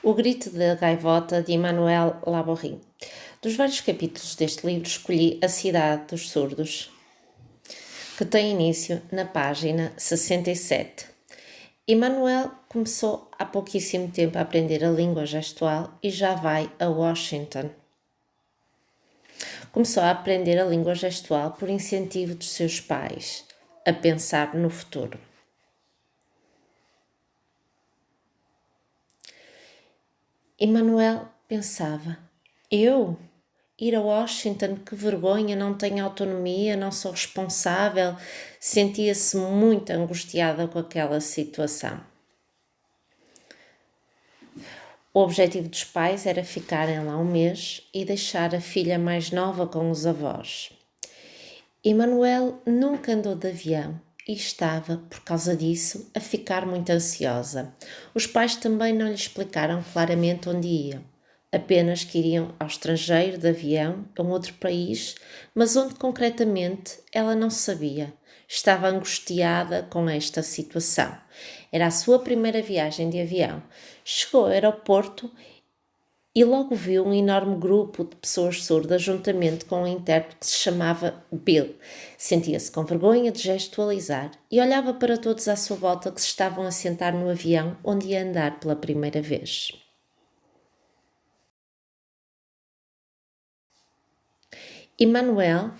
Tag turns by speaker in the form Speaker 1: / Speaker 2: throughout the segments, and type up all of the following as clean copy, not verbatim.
Speaker 1: O Grito da Gaivota, de Emmanuel Laborie. Dos vários capítulos deste livro, escolhi A Cidade dos Surdos, que tem início na página 67. Emmanuel começou há pouquíssimo tempo a aprender a língua gestual e já vai a Washington. Começou a aprender a língua gestual por incentivo dos seus pais, a pensar no futuro. Emmanuel pensava: eu? Ir a Washington, que vergonha, não tenho autonomia, não sou responsável. Sentia-se muito angustiada com aquela situação. O objetivo dos pais era ficarem lá um mês e deixar a filha mais nova com os avós. Emmanuel nunca andou de avião e estava, por causa disso, a ficar muito ansiosa. Os pais também não lhe explicaram claramente onde iam. Apenas que iriam ao estrangeiro de avião, a um outro país, mas onde concretamente ela não sabia. Estava angustiada com esta situação. Era a sua primeira viagem de avião. Chegou ao aeroporto e logo viu um enorme grupo de pessoas surdas juntamente com um intérprete que se chamava Bill. Sentia-se com vergonha de gestualizar e olhava para todos à sua volta que se estavam a sentar no avião onde ia andar pela primeira vez. Emmanuel,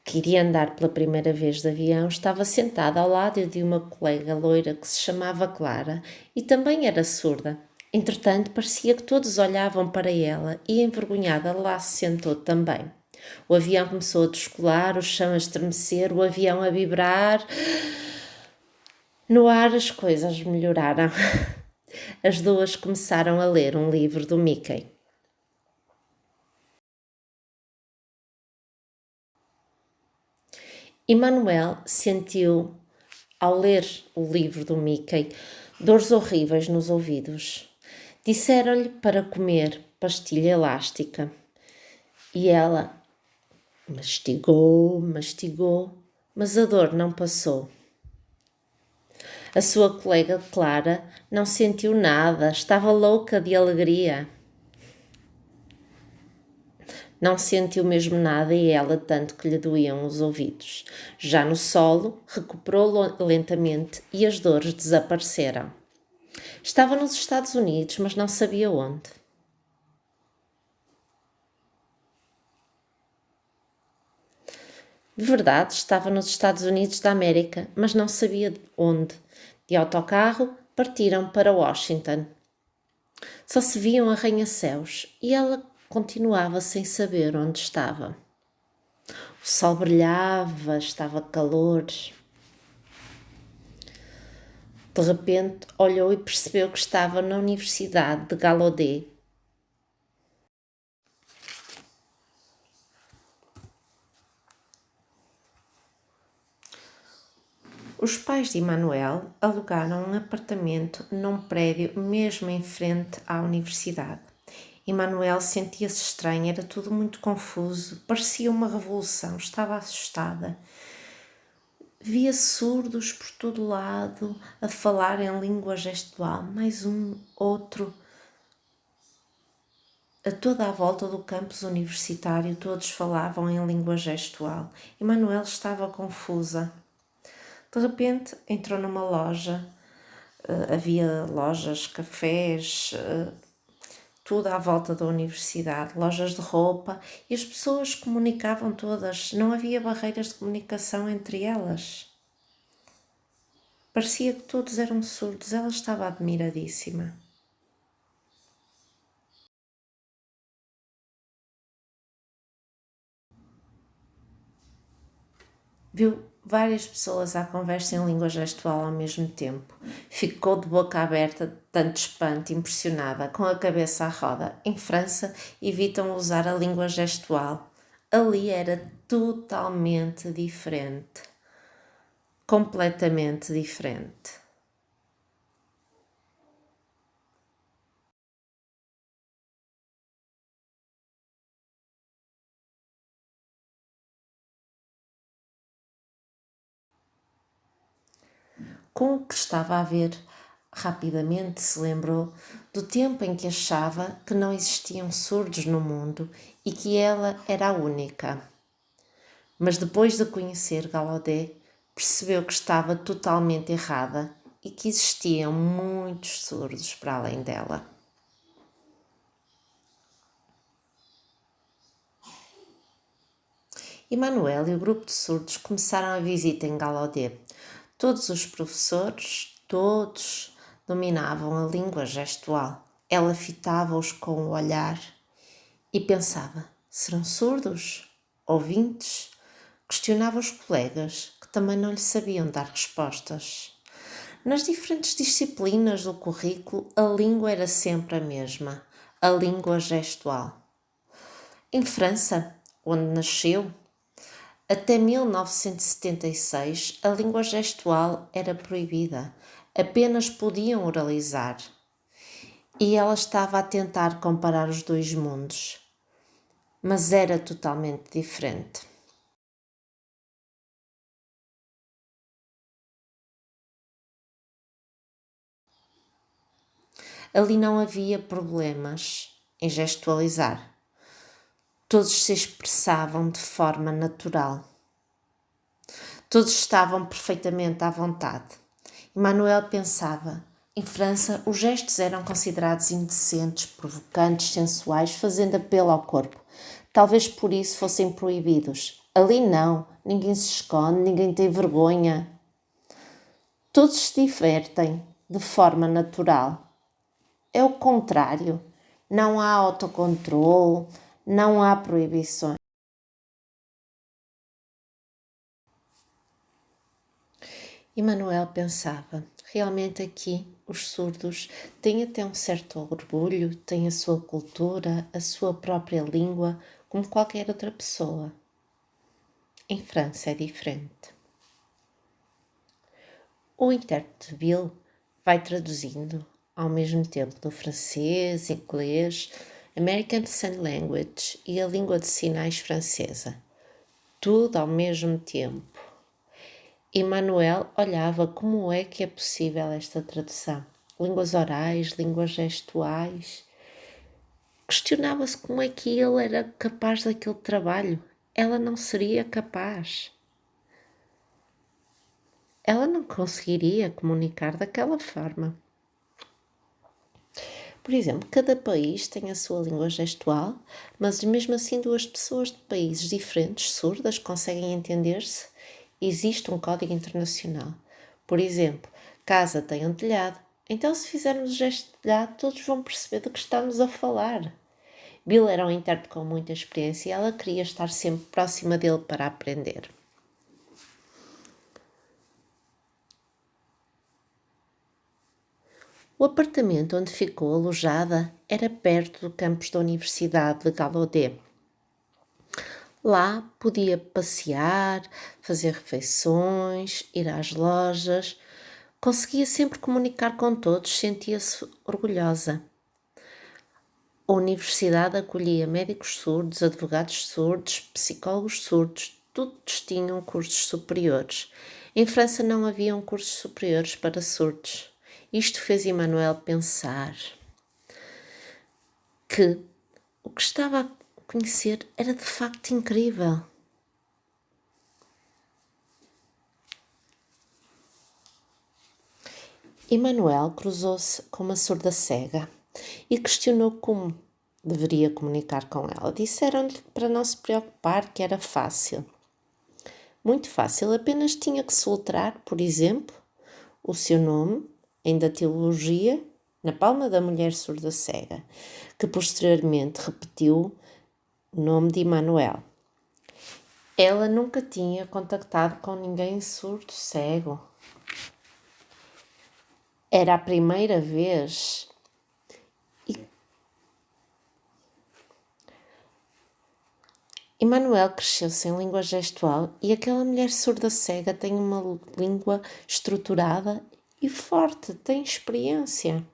Speaker 1: que iria andar pela primeira vez de avião, estava sentada ao lado de uma colega loira que se chamava Clara e também era surda. Entretanto, parecia que todos olhavam para ela e, envergonhada, lá se sentou também. O avião começou a descolar, o chão a estremecer, o avião a vibrar. No ar as coisas melhoraram. As duas começaram a ler um livro do Mickey. Emmanuel sentiu, ao ler o livro do Mickey, dores horríveis nos ouvidos. Disseram-lhe para comer pastilha elástica. E ela mastigou, mas a dor não passou. A sua colega Clara não sentiu nada, estava louca de alegria. Não sentiu mesmo nada e ela tanto que lhe doíam os ouvidos. Já no solo, recuperou lentamente e as dores desapareceram. Estava nos Estados Unidos, mas não sabia onde. De verdade, estava nos Estados Unidos da América, mas não sabia onde. De autocarro, partiram para Washington. Só se viam arranha-céus e ela continuava sem saber onde estava. O sol brilhava, estava calor. De repente, olhou e percebeu que estava na Universidade de Gallaudet. Os pais de Emmanuel alugaram um apartamento num prédio mesmo em frente à universidade. Emmanuel sentia-se estranha, era tudo muito confuso, parecia uma revolução, estava assustada. Via surdos por todo lado a falar em língua gestual, mais um, outro. A toda a volta do campus universitário todos falavam em língua gestual. Emmanuel estava confusa. De repente entrou numa loja, havia lojas, cafés, tudo à volta da universidade, lojas de roupa, e as pessoas comunicavam todas, não havia barreiras de comunicação entre elas. Parecia que todos eram surdos, ela estava admiradíssima. Viu várias pessoas à conversa em língua gestual ao mesmo tempo. Ficou de boca aberta de tanto espanto, impressionada, com a cabeça à roda. Em França, evitam usar a língua gestual. Ali era totalmente diferente. Completamente diferente. Com o que estava a ver, rapidamente se lembrou do tempo em que achava que não existiam surdos no mundo e que ela era a única. Mas depois de conhecer Gallaudet, percebeu que estava totalmente errada e que existiam muitos surdos para além dela. Emmanuel e o grupo de surdos começaram a visita em Gallaudet. Todos os professores, todos, dominavam a língua gestual. Ela fitava-os com o olhar e pensava: serão surdos? Ouvintes? Questionava os colegas, que também não lhe sabiam dar respostas. Nas diferentes disciplinas do currículo, a língua era sempre a mesma, a língua gestual. Em França, onde nasceu, até 1976, a língua gestual era proibida, apenas podiam oralizar. E ela estava a tentar comparar os dois mundos, mas era totalmente diferente. Ali não havia problemas em gestualizar. Todos se expressavam de forma natural. Todos estavam perfeitamente à vontade. Emmanuel pensava: em França, os gestos eram considerados indecentes, provocantes, sensuais, fazendo apelo ao corpo. Talvez por isso fossem proibidos. Ali não, ninguém se esconde, ninguém tem vergonha. Todos se divertem de forma natural. É o contrário. Não há autocontrole, não há proibições. Emmanuel pensava: realmente aqui os surdos têm até um certo orgulho, têm a sua cultura, a sua própria língua, como qualquer outra pessoa. Em França é diferente. O intérprete Bill vai traduzindo ao mesmo tempo do francês, inglês, American Sign Language e a língua de sinais francesa. Tudo ao mesmo tempo. Emmanuel olhava como é que é possível esta tradução. Línguas orais, línguas gestuais. Questionava-se como é que ele era capaz daquele trabalho. Ela não seria capaz. Ela não conseguiria comunicar daquela forma. Por exemplo, cada país tem a sua língua gestual, mas mesmo assim duas pessoas de países diferentes, surdas, conseguem entender-se. Existe um código internacional. Por exemplo, casa tem um telhado, então se fizermos o gesto de telhado, todos vão perceber do que estamos a falar. Bill era um intérprete com muita experiência e ela queria estar sempre próxima dele para aprender. O apartamento onde ficou alojada era perto do campus da Universidade de Gallaudet. Lá podia passear, fazer refeições, ir às lojas. Conseguia sempre comunicar com todos, sentia-se orgulhosa. A universidade acolhia médicos surdos, advogados surdos, psicólogos surdos, todos tinham cursos superiores. Em França não haviam cursos superiores para surdos. Isto fez Emmanuel pensar que o que estava a conhecer era de facto incrível. Emmanuel cruzou-se com uma surda cega e questionou como deveria comunicar com ela. Disseram-lhe para não se preocupar, que era fácil. Muito fácil, apenas tinha que soletrar, por exemplo, o seu nome em datilogia na palma da mulher surda cega, que posteriormente repetiu o nome de Emmanuel. Ela nunca tinha contactado com ninguém surdo cego. Era a primeira vez. Emmanuel cresceu sem língua gestual e aquela mulher surda cega tem uma língua estruturada e forte, tem experiência.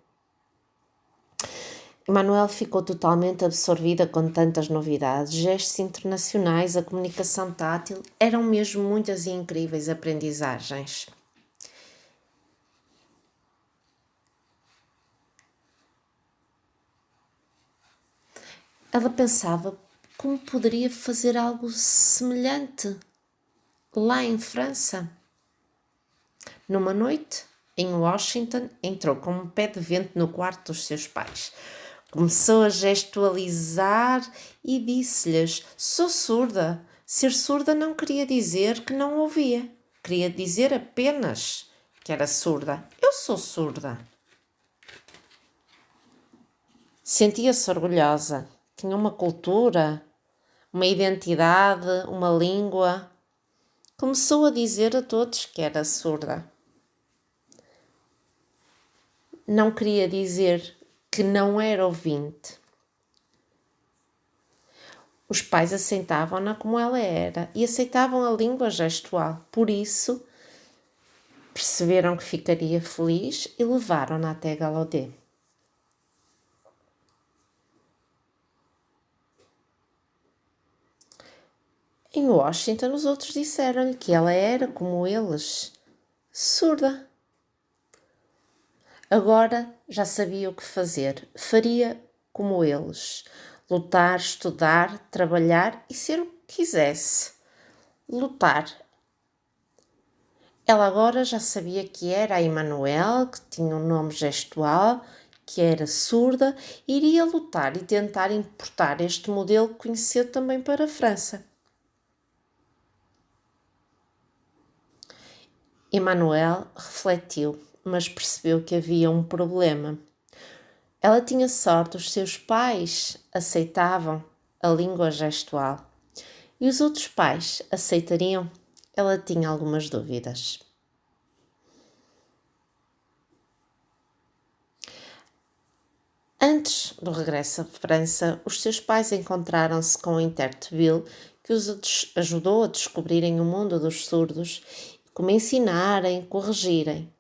Speaker 1: Emmanuel ficou totalmente absorvida com tantas novidades, gestos internacionais, a comunicação tátil, eram mesmo muitas e incríveis aprendizagens. Ela pensava como poderia fazer algo semelhante lá em França. Numa noite, em Washington, entrou com um pé de vento no quarto dos seus pais. Começou a gestualizar e disse-lhes: "Sou surda." Ser surda não queria dizer que não ouvia. Queria dizer apenas que era surda. Eu sou surda. Sentia-se orgulhosa. Tinha uma cultura, uma identidade, uma língua. Começou a dizer a todos que era surda. Não queria dizer que não era ouvinte. Os pais aceitavam-na como ela era e aceitavam a língua gestual. Por isso, perceberam que ficaria feliz e levaram-na até Gallaudet. Em Washington, os outros disseram-lhe que ela era, como eles, surda. Agora já sabia o que fazer. Faria como eles. Lutar, estudar, trabalhar e ser o que quisesse. Lutar. Ela agora já sabia que era a Emmanuelle, que tinha um nome gestual, que era surda, e iria lutar e tentar importar este modelo que conheceu também para a França. Emmanuelle refletiu, mas percebeu que havia um problema. Ela tinha sorte, os seus pais aceitavam a língua gestual. E os outros pais aceitariam? Ela tinha algumas dúvidas. Antes do regresso à França, os seus pais encontraram-se com o intérprete Bill, que os ajudou a descobrirem o mundo dos surdos, como ensinarem, corrigirem.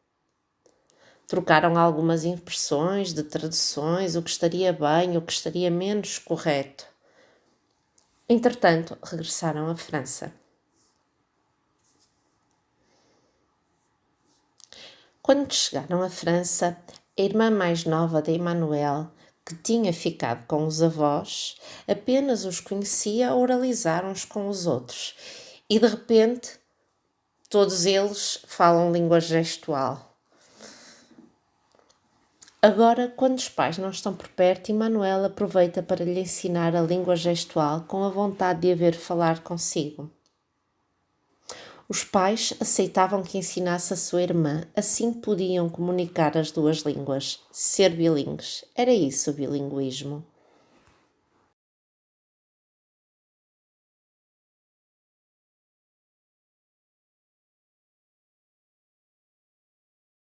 Speaker 1: Trocaram algumas impressões de traduções, o que estaria bem, o que estaria menos correto. Entretanto, regressaram à França. Quando chegaram à França, a irmã mais nova de Emmanuelle, que tinha ficado com os avós, apenas os conhecia a oralizar uns com os outros. E de repente, todos eles falam língua gestual. Agora, quando os pais não estão por perto, Emmanuelle aproveita para lhe ensinar a língua gestual com a vontade de a ver falar consigo. Os pais aceitavam que ensinasse a sua irmã, assim podiam comunicar as duas línguas, ser bilíngues. Era isso o bilinguismo.